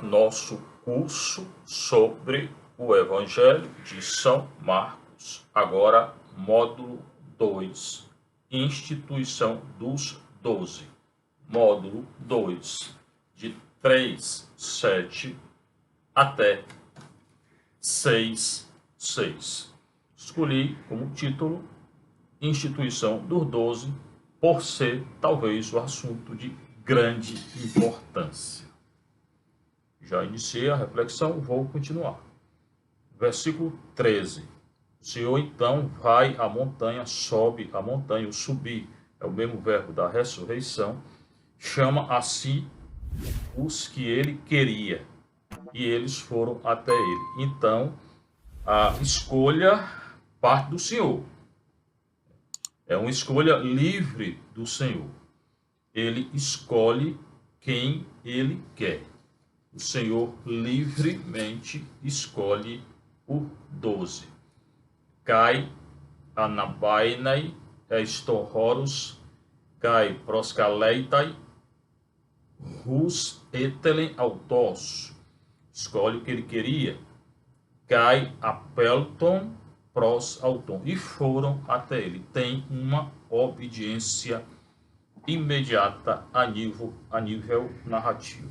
nosso curso sobre o Evangelho de São Marcos. Agora, módulo 2, Instituição dos 12. Módulo 2, de 3:7 até 6:6. Escolhi como título Instituição dos 12, por ser talvez o assunto de grande importância. Já iniciei a reflexão, vou continuar. Versículo 13. O Senhor então vai à montanha, sobe a montanha, o subir é o mesmo verbo da ressurreição, chama a si os que ele queria, e eles foram até ele. Então, a escolha parte do Senhor. É uma escolha livre do Senhor. Ele escolhe quem ele quer. O Senhor livremente escolhe por 12. Kai anabainai estorhoros, kai proscaleitai, rus etelen autos. Escolhe o que ele queria. Kai apelton pros auton. E foram até ele. Tem uma obediência imediata a nível narrativo.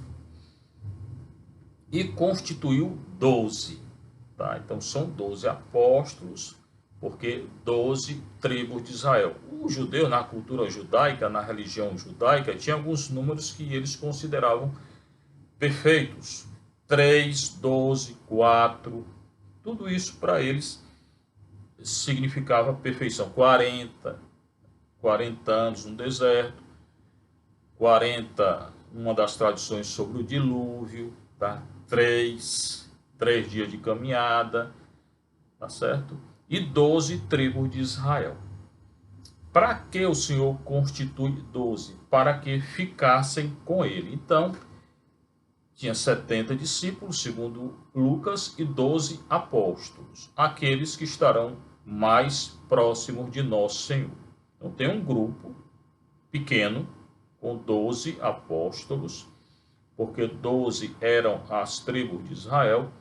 E constituiu 12. Tá? Então são 12 apóstolos, porque 12 tribos de Israel. O judeu, na cultura judaica, na religião judaica, tinha alguns números que eles consideravam perfeitos. 3, 12, 4, tudo isso para eles significava perfeição. 40 anos no deserto, 40, uma das tradições sobre o dilúvio, tá? 3 dias de caminhada, tá certo? E 12 tribos de Israel. Para que o Senhor constitui 12? Para que ficassem com ele. Então, tinha 70 discípulos, segundo Lucas, e 12 apóstolos, aqueles que estarão mais próximos de nosso Senhor. Então, tem um grupo pequeno, com 12 apóstolos, porque 12 eram as tribos de Israel,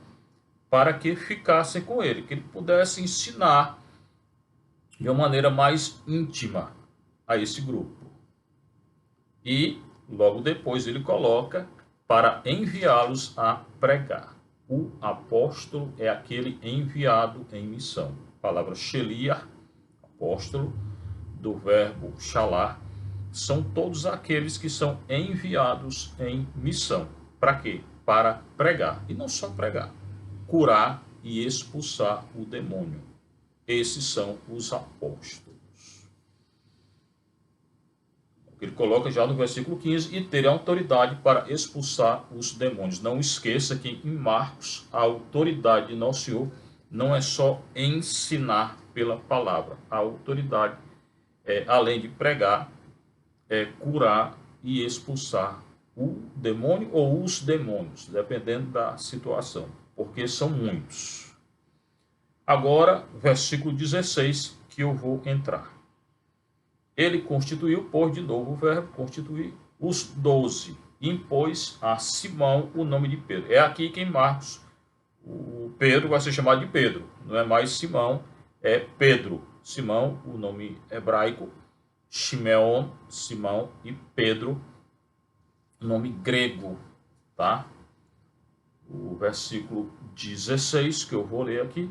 para que ficassem com ele, que ele pudesse ensinar de uma maneira mais íntima a esse grupo. E logo depois ele coloca para enviá-los a pregar. O apóstolo é aquele enviado em missão. A palavra sheliach, apóstolo, do verbo shalar, são todos aqueles que são enviados em missão. Para quê? Para pregar. E não só pregar, curar e expulsar o demônio. Esses são os apóstolos. Ele coloca já no versículo 15, e terem autoridade para expulsar os demônios. Não esqueça que em Marcos a autoridade de Nosso Senhor não é só ensinar pela palavra. A autoridade, além de pregar, é curar e expulsar o demônio ou os demônios, dependendo da situação, porque são muitos. Agora, versículo 16, que eu vou entrar. Ele constituiu, por de novo o verbo, constituir os 12, impôs a Simão o nome de Pedro. É aqui que em Marcos, o Pedro vai ser chamado de Pedro, não é mais Simão, é Pedro. Simão, o nome hebraico, Shimeon, Simão, e Pedro, nome grego, tá? O versículo 16, que eu vou ler aqui.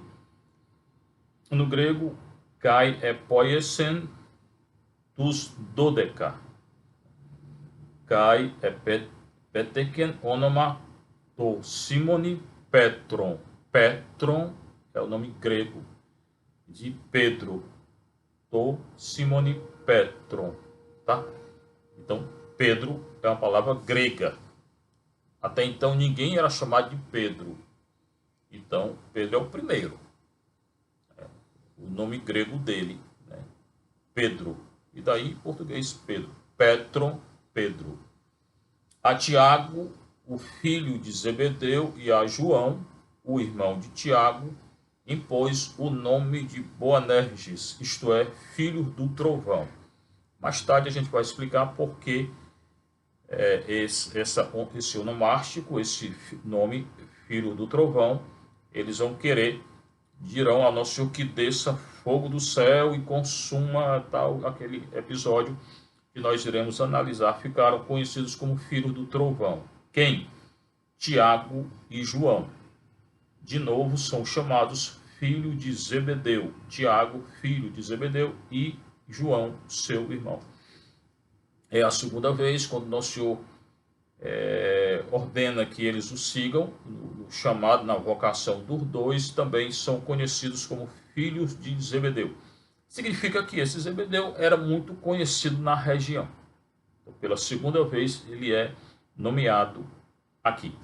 No grego, kai poiesen tus dodeka. Kai peteken onoma to Simoni Petron. Petron é o nome grego de Pedro. To Simoni Petron, tá? Então, Pedro é uma palavra grega. Até então, ninguém era chamado de Pedro. Então, Pedro é o primeiro. O nome grego dele, né? Pedro. E daí, em português, Pedro. Petron, Pedro. A Tiago, o filho de Zebedeu, e a João, o irmão de Tiago, impôs o nome de Boanerges, isto é, filho do trovão. Mais tarde a gente vai explicar por que esse onomástico, esse nome, filho do trovão, eles vão querer, dirão a nosso Senhor que desça fogo do céu e consuma tal, aquele episódio que nós iremos analisar, ficaram conhecidos como filhos do trovão. Quem? Tiago e João. De novo, são chamados filho de Zebedeu. Tiago, filho de Zebedeu, e João, seu irmão. É a segunda vez quando nosso Senhor ordena que eles o sigam, no chamado, na vocação dos dois, também são conhecidos como filhos de Zebedeu. Significa que esse Zebedeu era muito conhecido na região. Então, pela segunda vez, ele é nomeado aqui.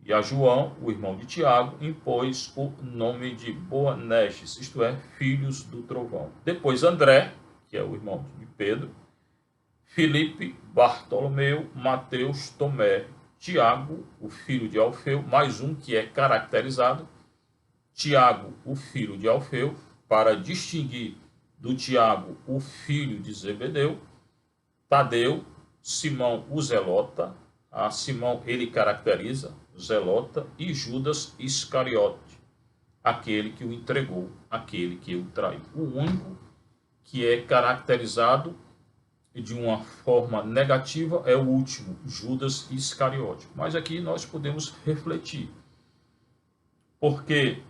E a João, o irmão de Tiago, impôs o nome de Boanerges, isto é, filhos do trovão. Depois André, que é o irmão de Pedro, Filipe, Bartolomeu, Mateus, Tomé, Tiago, o filho de Alfeu, mais um que é caracterizado, Tiago, o filho de Alfeu, para distinguir do Tiago, o filho de Zebedeu, Tadeu, Simão, o Zelota, a Simão ele caracteriza, Zelota, e Judas Iscariote, aquele que o entregou, aquele que o traiu. O único que é caracterizado de uma forma negativa é o último, Judas Iscariote. Mas aqui nós podemos refletir, porque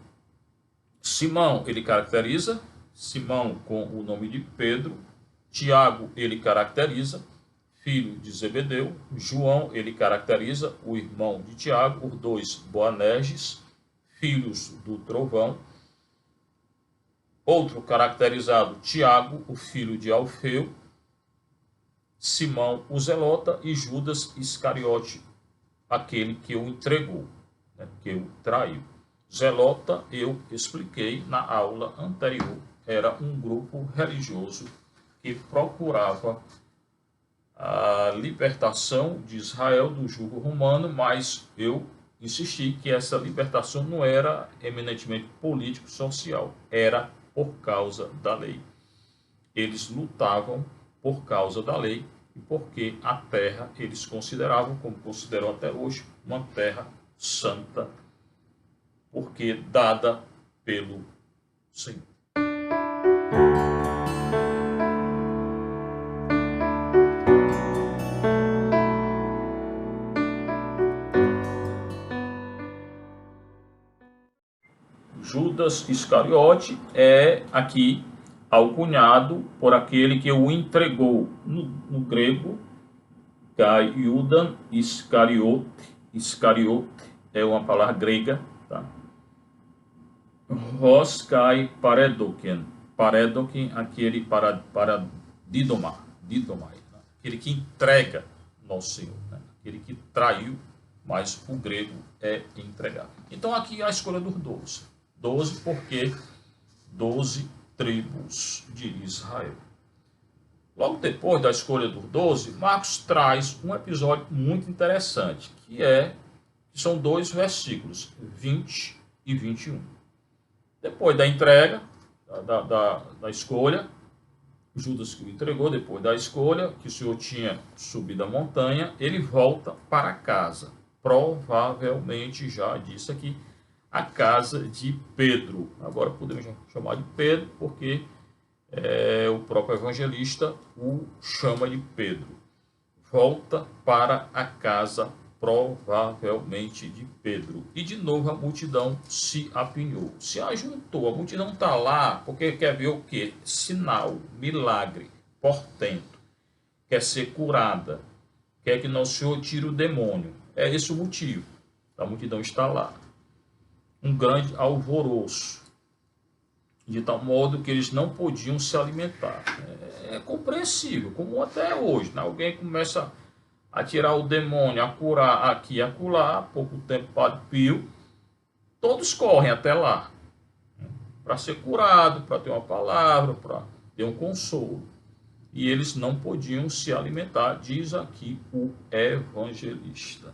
Simão ele caracteriza, Simão com o nome de Pedro, Tiago ele caracteriza, filho de Zebedeu, João ele caracteriza, o irmão de Tiago, os dois Boanerges, filhos do trovão. Outro caracterizado, Tiago, o filho de Alfeu, Simão, o Zelota, e Judas Iscariote, aquele que o entregou, né, que o traiu. Zelota, eu expliquei na aula anterior, era um grupo religioso que procurava a libertação de Israel do jugo romano, mas eu insisti que essa libertação não era eminentemente político-social, era por causa da lei. Eles lutavam por causa da lei e porque a terra eles consideravam, como consideram até hoje, uma terra santa, porque dada pelo Senhor. Judas Iscariote é aqui alcunhado por aquele que o entregou. No grego, Gaiudan Iscariote. Iscariote é uma palavra grega. Tá? Roskai Paredoken. Paredoken, aquele para Didomai. Né? Aquele que entrega nosso Senhor. Né? Aquele que traiu, mas o grego é entregar. Então aqui a escolha dos 12. 12 porque 12 tribos de Israel. Logo depois da escolha dos 12, Marcos traz um episódio muito interessante, que são 2 versículos, 20 e 21. Depois da entrega, da escolha, Judas que o entregou, depois da escolha, que o Senhor tinha subido a montanha, ele volta para casa. Provavelmente, já disse aqui, a casa de Pedro. Agora podemos chamar de Pedro, porque o próprio evangelista o chama de Pedro. Volta para a casa, provavelmente, de Pedro. E de novo a multidão se apinhou, se ajuntou. A multidão está lá porque quer ver o quê? Sinal, milagre, portento. Quer ser curada. Quer que nosso Senhor tire o demônio. É esse o motivo. A multidão está lá. Um grande alvoroço, de tal modo que eles não podiam se alimentar. É compreensível, como até hoje, né? Alguém começa a tirar o demônio, a curar aqui e acolá, pouco tempo Padre Pio, todos correm até lá, para ser curado, para ter uma palavra, para ter um consolo. E eles não podiam se alimentar, diz aqui o evangelista.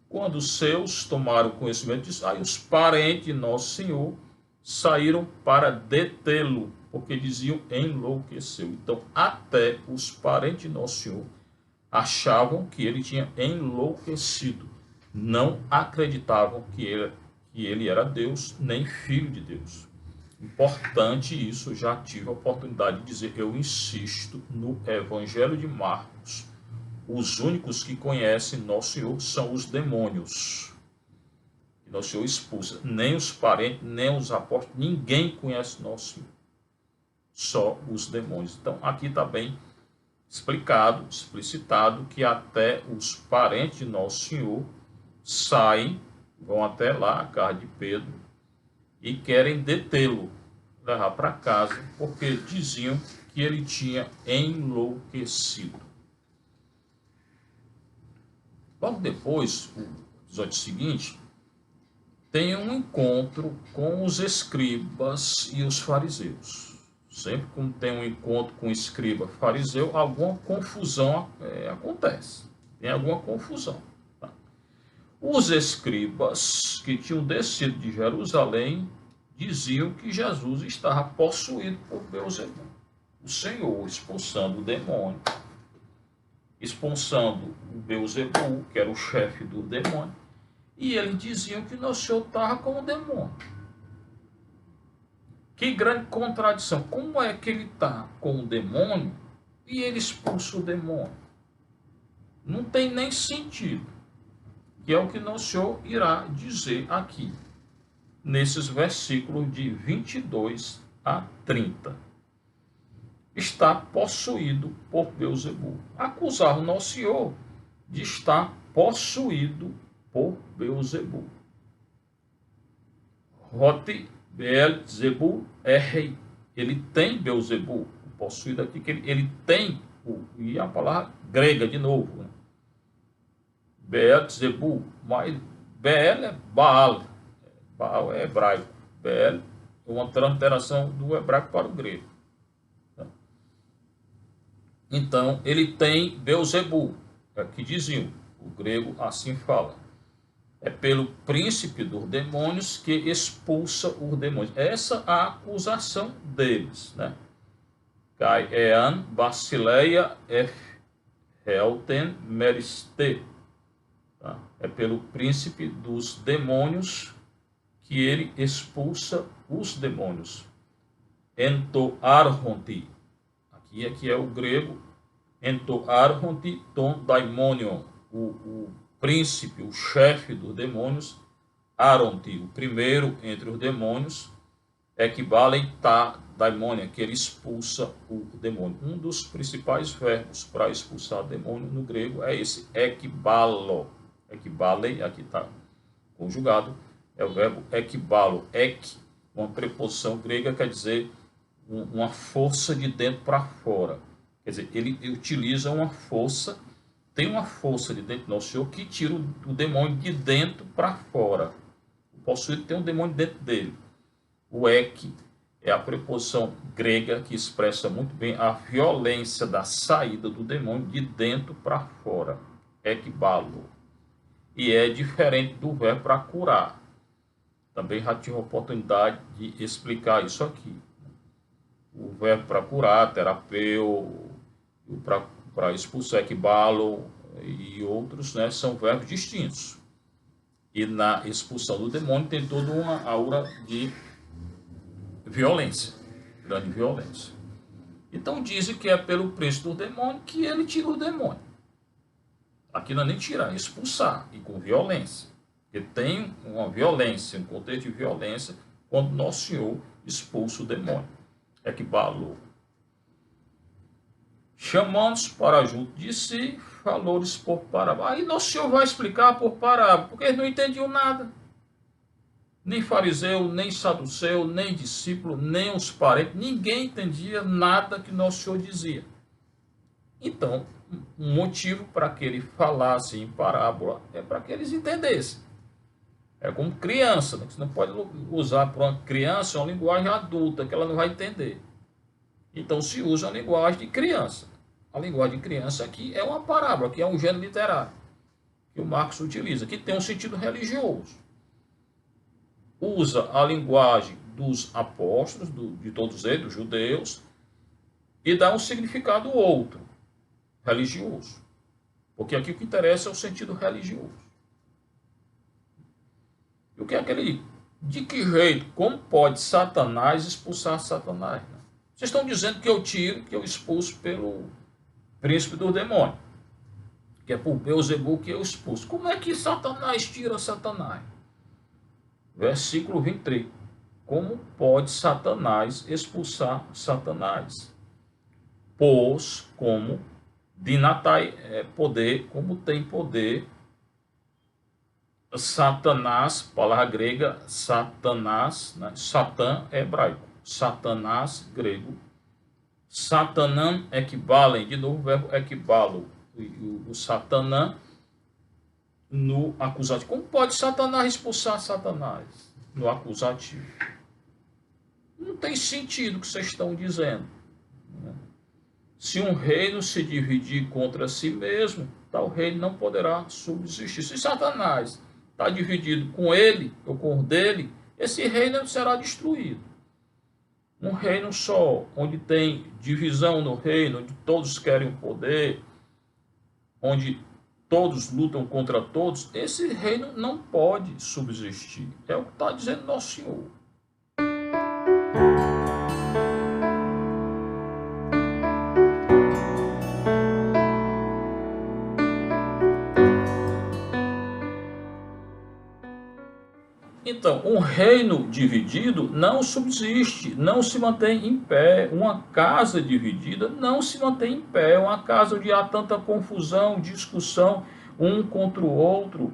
Quando os seus tomaram conhecimento disso, aí os parentes de Nosso Senhor saíram para detê-lo, porque diziam enlouqueceu. Então, até os parentes de Nosso Senhor achavam que ele tinha enlouquecido. Não acreditavam que ele era Deus, nem filho de Deus. Importante isso, já tive a oportunidade de dizer, eu insisto no Evangelho de Marcos. Os únicos que conhecem Nosso Senhor são os demônios. E Nosso Senhor expulsa. Nem os parentes, nem os apóstolos, ninguém conhece Nosso Senhor. Só os demônios. Então, aqui está bem explicado, explicitado, que até os parentes de Nosso Senhor saem, vão até lá, a casa de Pedro, e querem detê-lo, levar para casa, porque diziam que ele tinha enlouquecido. Logo depois, o episódio seguinte, tem um encontro com os escribas e os fariseus. Sempre quando tem um encontro com escriba fariseu, alguma confusão acontece. Tem alguma confusão. Tá? Os escribas que tinham descido de Jerusalém diziam que Jesus estava possuído por Beelzebul. O Senhor expulsando o demônio, expulsando o Beelzebul, que era o chefe do demônio, e eles diziam que Nosso Senhor estava com o demônio. Que grande contradição. Como é que ele está com o demônio e ele expulsa o demônio? Não tem nem sentido. Que é o que Nosso Senhor irá dizer aqui, nesses versículos de 22 a 30. Está possuído por Beelzebul. Acusar o Nosso Senhor de estar possuído por Beelzebul. Rote Beelzebul é rei. Ele tem Beelzebul, possuído aqui, que ele tem, e a palavra grega de novo, né? Beelzebul, mas Beel é Baal. Baal é hebraico. Beel é uma transliteração do hebraico para o grego. Então, ele tem Beelzebul, que diziam, o grego assim fala. É pelo príncipe dos demônios que expulsa os demônios. Essa é a acusação deles, né? Kai ean basileia helten meriste. Tá? É pelo príncipe dos demônios que ele expulsa os demônios. Ento arhonti. Aqui é o grego. Ento arhonti ton daimonion. O príncipe, o chefe dos demônios, Aronti, o primeiro entre os demônios, equivalem a daimonia, que ele expulsa o demônio. Um dos principais verbos para expulsar demônio no grego é esse, ekbalo. Ekbale, aqui está conjugado, é o verbo ekbalo. Ek, uma preposição grega, quer dizer uma força de dentro para fora. Quer dizer, ele utiliza uma força. Tem uma força de dentro do Nosso Senhor que tira o demônio de dentro para fora. O possuído tem um demônio dentro dele. O ek é a preposição grega que expressa muito bem a violência da saída do demônio de dentro para fora. Ekbalo. E é diferente do verbo para curar. Também já tive a oportunidade de explicar isso aqui. O verbo para curar, terapeu, para expulsar, ekbalo e outros, né, são verbos distintos. E na expulsão do demônio tem toda uma aura de violência, grande violência. Então dizem que é pelo príncipe do demônio que ele tira o demônio. Aqui não é nem tirar, é expulsar, e com violência. Porque tem uma violência, um contexto de violência, quando Nosso Senhor expulsa o demônio. Ekbalo. Chamando-os para junto de si, falou-lhes por parábola. Aí Nosso Senhor vai explicar por parábola, porque eles não entendiam nada. Nem fariseu, nem saduceu, nem discípulo, nem os parentes, ninguém entendia nada que Nosso Senhor dizia. Então, um motivo para que ele falasse em parábola é para que eles entendessem. É como criança, né? Você não pode usar para uma criança uma linguagem adulta, que ela não vai entender. Então se usa a linguagem de criança. A linguagem de criança aqui é uma parábola, que é um gênero literário, que o Marcos utiliza, que tem um sentido religioso. Usa a linguagem dos apóstolos, de todos eles, dos judeus, e dá um significado outro, religioso. Porque aqui o que interessa é o sentido religioso. E o que é aquele... De que jeito? Como pode Satanás expulsar Satanás? Vocês estão dizendo que eu tiro, que eu expulso pelo príncipe do demônio, que é por Beelzebul que eu expulso. Como é que Satanás tira Satanás? Versículo 23. Como pode Satanás expulsar Satanás? Pois como dinatai poder, como tem poder Satanás, palavra grega Satanás, né? Satã é hebraico, Satanás grego, Satanã equivalem, de novo o verbo equivalo, o Satanã no acusativo. Como pode Satanás expulsar Satanás no acusativo? Não tem sentido o que vocês estão dizendo. Se um reino se dividir contra si mesmo, tal reino não poderá subsistir. Se Satanás está dividido com ele ou com o dele, esse reino será destruído. Um reino só, onde tem divisão no reino, onde todos querem o poder, onde todos lutam contra todos, esse reino não pode subsistir. É o que está dizendo nosso Senhor. Então, um reino dividido não subsiste, não se mantém em pé. Uma casa dividida não se mantém em pé. Uma casa onde há tanta confusão, discussão, um contra o outro,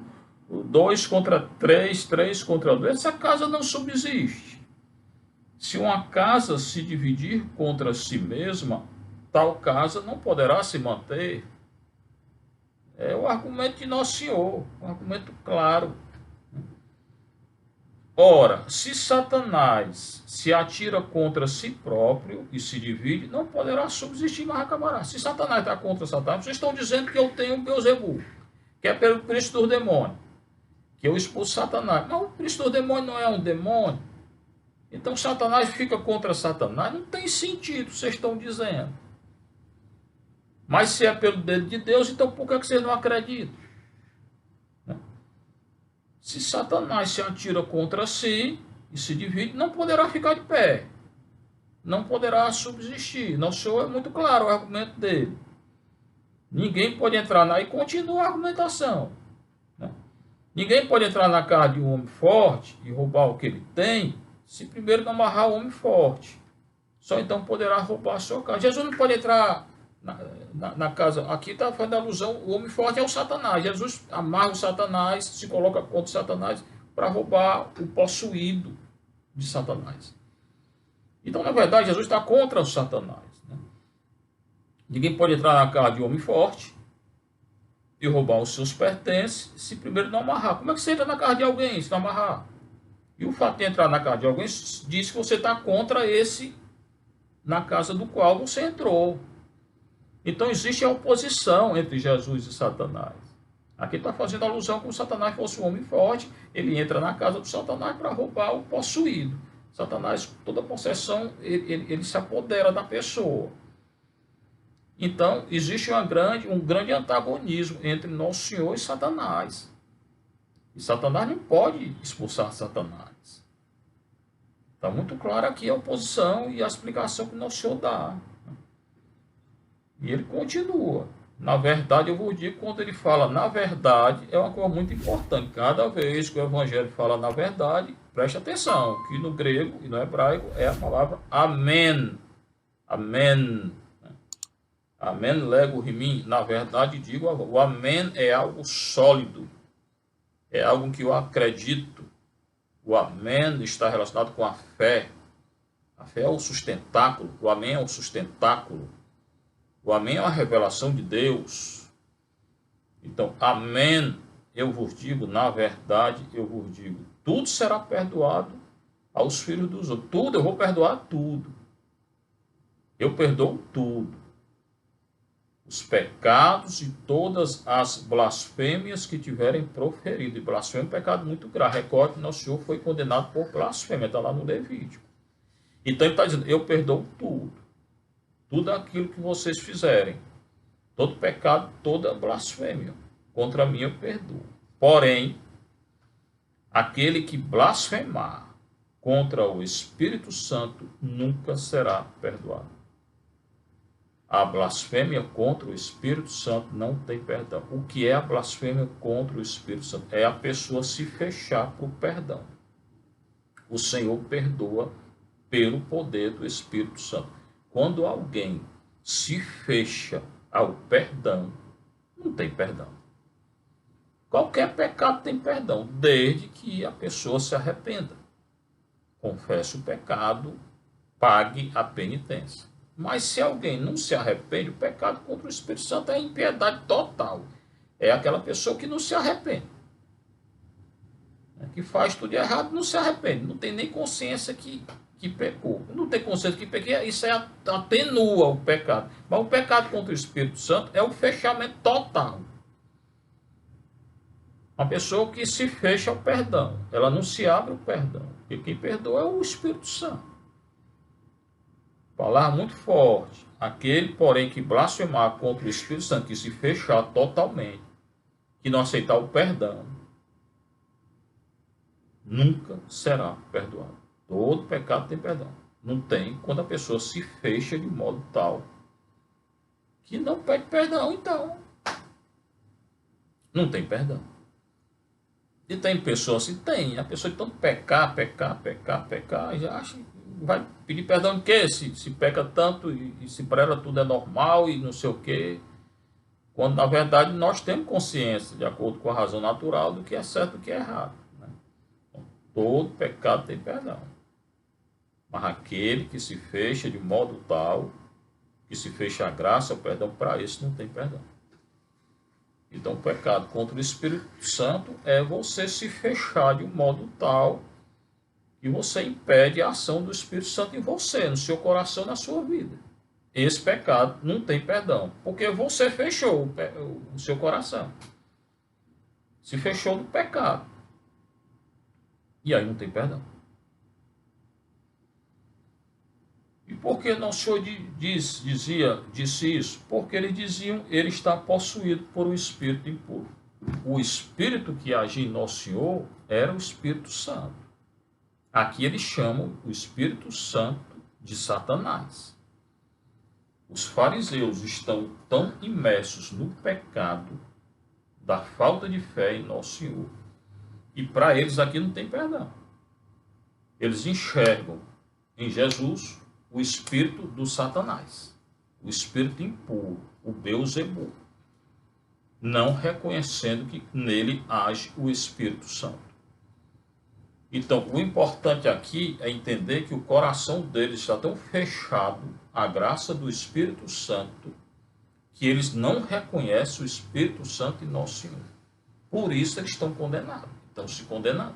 2 contra 3, 3 contra 2. Essa casa não subsiste. Se uma casa se dividir contra si mesma, tal casa não poderá se manter. É o argumento de Nosso Senhor, um argumento claro. Ora, se Satanás se atira contra si próprio e se divide, não poderá subsistir, mas acabará. Se Satanás está contra Satanás, vocês estão dizendo que eu tenho Beelzebul, que é pelo príncipe do demônio, que eu expulso Satanás. Mas o príncipe do demônio não é um demônio. Então Satanás fica contra Satanás. Não tem sentido, vocês estão dizendo. Mas se é pelo dedo de Deus, então por que vocês não acreditam? Se Satanás se atira contra si e se divide, não poderá ficar de pé. Não poderá subsistir. Nosso Senhor é muito claro o argumento dele. Ninguém pode entrar na... E continua a argumentação. Ninguém pode entrar na casa de um homem forte e roubar o que ele tem, se primeiro não amarrar o homem forte. Só então poderá roubar a sua casa. Jesus não pode entrar na casa. Aqui está fazendo alusão, o homem forte é o Satanás. Jesus amarra o Satanás, se coloca contra o Satanás para roubar o possuído de Satanás. Então, na verdade, Jesus está contra o Satanás. Ninguém pode entrar na casa de um homem forte e roubar os seus pertences se primeiro não amarrar. Como é que você entra na casa de alguém se não amarrar? E o fato de entrar na casa de alguém diz que você está contra esse na casa do qual você entrou. Então existe a oposição entre Jesus e Satanás. Aqui está fazendo alusão como se Satanás fosse um homem forte, ele entra na casa do Satanás para roubar o possuído. Satanás, toda possessão, ele se apodera da pessoa. Então existe um grande antagonismo entre Nosso Senhor e Satanás. E Satanás não pode expulsar Satanás. Está muito claro aqui a oposição e a explicação que Nosso Senhor dá. E ele continua. Na verdade, eu vou dizer, quando ele fala na verdade, é uma coisa muito importante. Cada vez que o Evangelho fala na verdade, preste atenção, que no grego e no hebraico é a palavra amém. Amém. Amém, lego rimim. Na verdade, digo, o amém é algo sólido. É algo que eu acredito. O amém está relacionado com a fé. A fé é o sustentáculo. O amém é o sustentáculo. O amém é uma revelação de Deus. Então, amém, eu vos digo, na verdade, eu vos digo, tudo será perdoado aos filhos dos outros. Tudo, eu vou perdoar tudo. Eu perdoo tudo. os pecados e todas as blasfêmias que tiverem proferido. E blasfêmia é um pecado muito grave. Recorde que nosso Senhor foi condenado por blasfêmia, está lá no Levítico. Então ele está dizendo, eu perdoo tudo. Tudo aquilo que vocês fizerem. Todo pecado, toda blasfêmia. Contra mim eu perdoo. Porém, aquele que blasfemar contra o Espírito Santo nunca será perdoado. A blasfêmia contra o Espírito Santo não tem perdão. O que é a blasfêmia contra o Espírito Santo? É a pessoa se fechar para o perdão. O Senhor perdoa pelo poder do Espírito Santo. Quando alguém se fecha ao perdão, não tem perdão. Qualquer pecado tem perdão, desde que a pessoa se arrependa. Confesse o pecado, pague a penitência. Mas se alguém não se arrepende, o pecado contra o Espírito Santo é impiedade total. É aquela pessoa que não se arrepende. Que faz tudo errado, não se arrepende. Não tem nem consciência que pecou. Não tem consciência que pecou. Isso atenua o pecado. Mas o pecado contra o Espírito Santo é o fechamento total. Uma pessoa que se fecha ao perdão. Ela não se abre ao perdão. Porque quem perdoa é o Espírito Santo. Falar muito forte. Aquele, porém, que blasfemar contra o Espírito Santo, que se fechar totalmente, que não aceitar o perdão, nunca será perdoado. Todo pecado tem perdão. Não tem quando a pessoa se fecha de modo tal que não pede perdão, então. Não tem perdão. E tem pessoas assim, tem. A pessoa de tanto pecar, já acha vai pedir perdão de quê? Se peca tanto e se para ela tudo é normal e não sei o quê. Quando na verdade nós temos consciência, de acordo com a razão natural, do que é certo e do que é errado. Né? Então, todo pecado tem perdão. Mas aquele que se fecha de modo tal, que se fecha a graça, o perdão, para esse não tem perdão. Então o pecado contra o Espírito Santo é você se fechar de um modo tal e você impede a ação do Espírito Santo em você, no seu coração, na sua vida. Esse pecado não tem perdão, porque você fechou o seu coração. Se fechou no pecado. E aí não tem perdão. E por que nosso Senhor disse isso? Porque eles diziam, ele está possuído por um espírito impuro. O espírito que agia em nosso Senhor era o Espírito Santo. Aqui eles chamam o Espírito Santo de Satanás. Os fariseus estão tão imersos no pecado da falta de fé em nosso Senhor, e para eles aqui não tem perdão. Eles enxergam em Jesus o espírito do Satanás, o espírito impuro, o Beelzebul, não reconhecendo que nele age o Espírito Santo. Então, o importante aqui é entender que o coração deles está tão fechado à graça do Espírito Santo que eles não reconhecem o Espírito Santo em nosso Senhor. Por isso eles estão condenados, estão se condenando.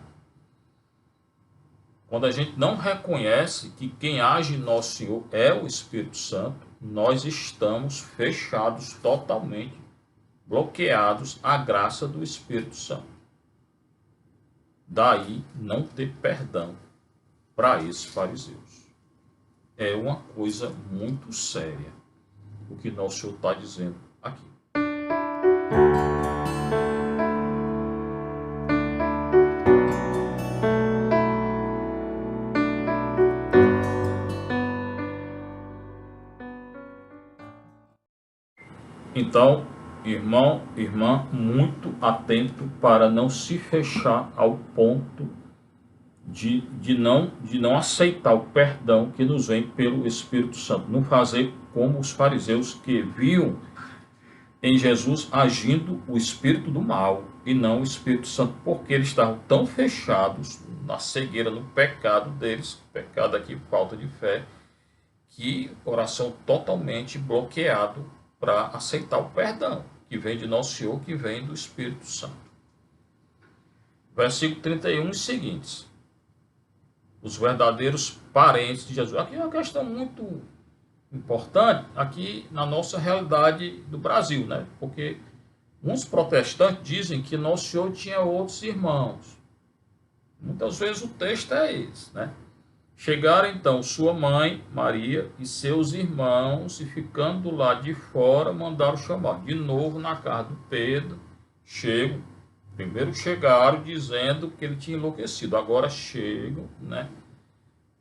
Quando a gente não reconhece que quem age em nosso Senhor é o Espírito Santo, nós estamos fechados totalmente, bloqueados à graça do Espírito Santo. Daí não ter perdão para esses fariseus. É uma coisa muito séria o que nosso Senhor está dizendo aqui. Então, irmão, irmã, muito atento para não se fechar ao ponto de não aceitar o perdão que nos vem pelo Espírito Santo. Não fazer como os fariseus que viam em Jesus agindo o espírito do mal e não o Espírito Santo, porque eles estavam tão fechados na cegueira, no pecado deles, pecado aqui, falta de fé, que o coração totalmente bloqueado para aceitar o perdão que vem de nosso Senhor, que vem do Espírito Santo. Versículo 31 e seguintes. Os verdadeiros parentes de Jesus. Aqui é uma questão muito importante aqui na nossa realidade do Brasil, né? Porque uns protestantes dizem que Nosso Senhor tinha outros irmãos. Muitas vezes o texto é esse, né? Chegaram então sua mãe, Maria, e seus irmãos, e ficando do lado de fora, mandaram chamar. De novo na casa do Pedro, chegam. Primeiro chegaram dizendo que ele tinha enlouquecido, agora chegam, né?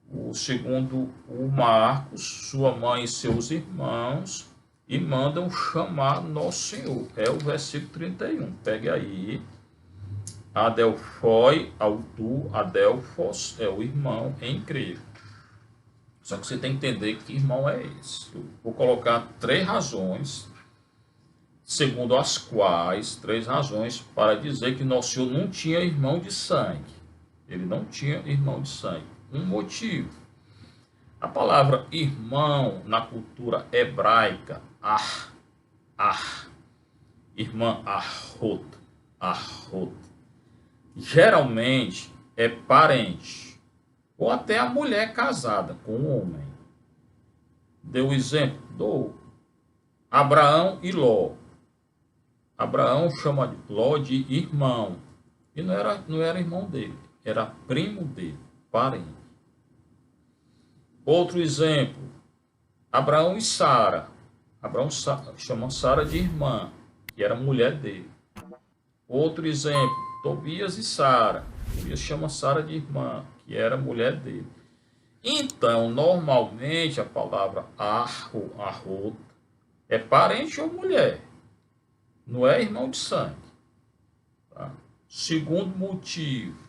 O segundo, o Marcos, sua mãe e seus irmãos, e mandam chamar Nosso Senhor. É o versículo 31. Pegue aí. Adelfoi, autu, Adelfos, é o irmão em grego. Só que você tem que entender que irmão é esse. Eu vou colocar três razões, segundo as quais, três razões para dizer que Nosso Senhor não tinha irmão de sangue. Ele não tinha irmão de sangue. Um motivo. A palavra irmão na cultura hebraica, irmã arrot, geralmente é parente, ou até a mulher casada com o homem. Deu o exemplo do Abraão e Ló. Abraão chama Ló de irmão, e não era irmão dele, era primo dele, parente. Outro exemplo, Abraão e Sara. Abraão chama Sara de irmã, que era mulher dele. Outro exemplo, Tobias e Sara. Tobias chama Sara de irmã, que era mulher dele. Então, normalmente, a palavra arrot é parente ou mulher. Não é irmão de sangue. Tá? Segundo motivo,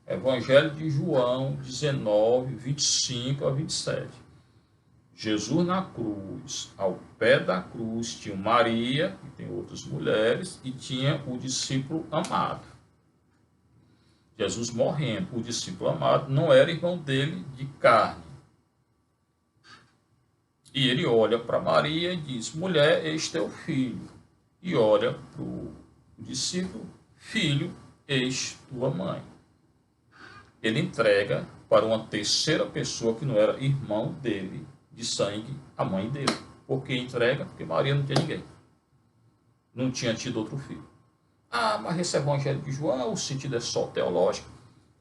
Evangelho de João 19, 25 a 27. Jesus na cruz, ao pé da cruz, tinha Maria, e tem outras mulheres, e tinha o discípulo amado. Jesus morrendo, o discípulo amado não era irmão dele de carne. E ele olha para Maria e diz, mulher, este é o filho. E olha para o discípulo, filho, eis tua mãe. Ele entrega para uma terceira pessoa que não era irmão dele, de sangue, a mãe dele. Por que entrega? Porque Maria não tinha ninguém. Não tinha tido outro filho. Ah, mas esse Evangelho de João, o sentido é só teológico.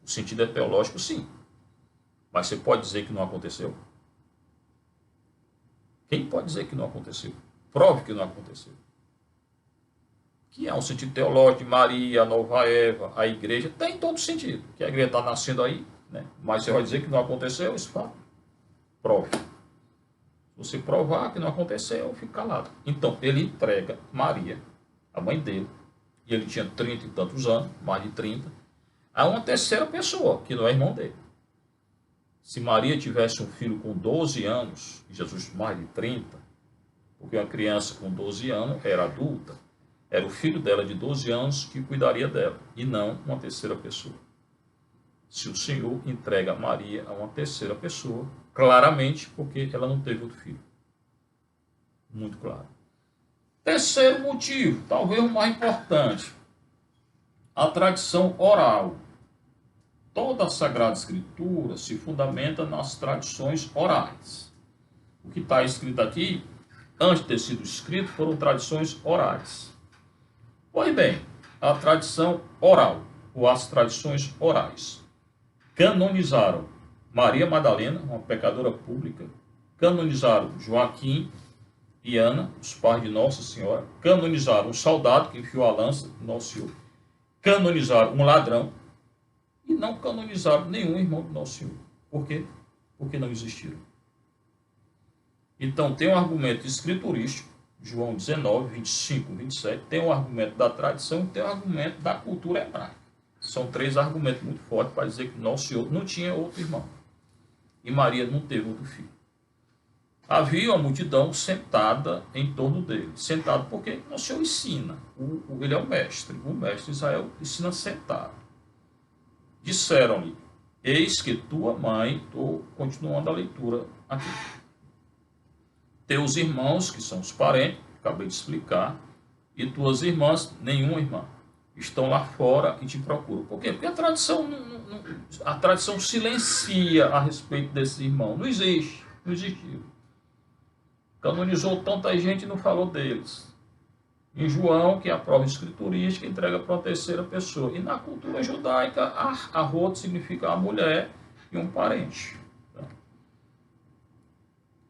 O sentido é teológico, sim. Mas você pode dizer que não aconteceu? Quem pode dizer que não aconteceu? Prove que não aconteceu. Que é um sentido teológico de Maria, a nova Eva, a igreja, tem todo sentido. Que a igreja está nascendo aí, né? Mas você vai dizer que não aconteceu, isso fato. Prove. Se você provar que não aconteceu, fica calado. Então, ele entrega Maria, a mãe dele, e ele tinha 30 e tantos anos, mais de 30, a uma terceira pessoa, que não é irmão dele. Se Maria tivesse um filho com 12 anos, e Jesus mais de 30, porque uma criança com 12 anos era adulta, era o filho dela de 12 anos que cuidaria dela, e não uma terceira pessoa. Se o Senhor entrega Maria a uma terceira pessoa, claramente porque ela não teve outro filho. Muito claro. Terceiro motivo, talvez o mais importante, a tradição oral. Toda a Sagrada Escritura se fundamenta nas tradições orais. O que está escrito aqui, antes de ter sido escrito, foram tradições orais. Pois bem, a tradição oral, ou as tradições orais, canonizaram Maria Madalena, uma pecadora pública, canonizaram Joaquim e Ana, os pais de Nossa Senhora, canonizaram um soldado que enfiou a lança, Nosso Senhor, canonizaram um ladrão, e não canonizaram nenhum irmão de Nosso Senhor. Por quê? Porque não existiram. Então, tem um argumento escriturístico, João 19, 25, 27, tem um argumento da tradição e tem um argumento da cultura hebraica. São três argumentos muito fortes para dizer que Nosso Senhor não tinha outro irmão. E Maria não teve outro filho. Havia uma multidão sentada em torno dele. Sentado porque Nosso Senhor ensina. Ele é o mestre. O mestre de Israel ensina sentado. Disseram-lhe, eis que tua mãe, estou continuando a leitura aqui. Teus irmãos, que são os parentes, acabei de explicar, e tuas irmãs, nenhuma irmã, estão lá fora e te procuram. Por quê? Porque a tradição silencia a respeito desse irmão. Não existe, não existiu. Canonizou tanta gente e não falou deles. Em João, que é a prova escriturística, entrega para uma terceira pessoa. E na cultura judaica, a Ruth significa a mulher e um parente.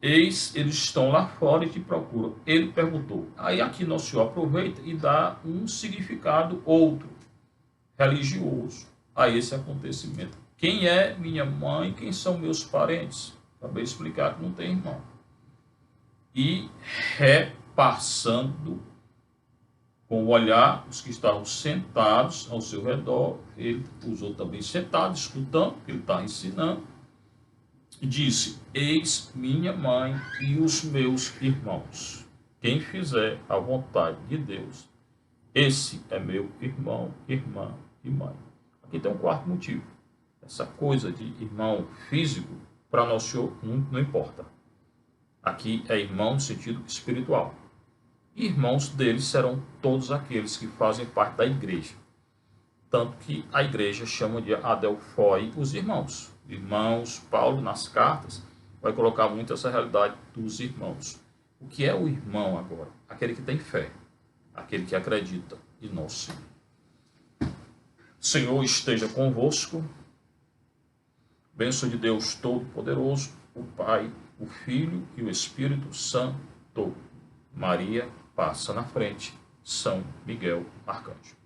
Eis, eles estão lá fora e te procuram. Ele perguntou. Aí aqui Nosso Senhor aproveita e dá um significado outro, religioso, a esse acontecimento. Quem é minha mãe? Quem são meus parentes? Acabei de explicar que não tem irmão. E repassando com o olhar os que estavam sentados ao seu redor, ele usou também sentado, escutando, porque ele está ensinando, e disse: eis minha mãe e os meus irmãos. Quem fizer a vontade de Deus, esse é meu irmão, irmã e mãe. Aqui tem um quarto motivo. Essa coisa de irmão físico, para Nosso Senhor, não importa. Aqui é irmão no sentido espiritual. E irmãos deles serão todos aqueles que fazem parte da igreja. Tanto que a igreja chama de adelphoi os irmãos. Irmãos, Paulo, nas cartas, vai colocar muito essa realidade dos irmãos. O que é o irmão agora? Aquele que tem fé, aquele que acredita em Nosso Senhor. Senhor esteja convosco. Bênção de Deus Todo-Poderoso, o Pai, o Filho e o Espírito Santo. Maria passa na frente, São Miguel Arcanjo.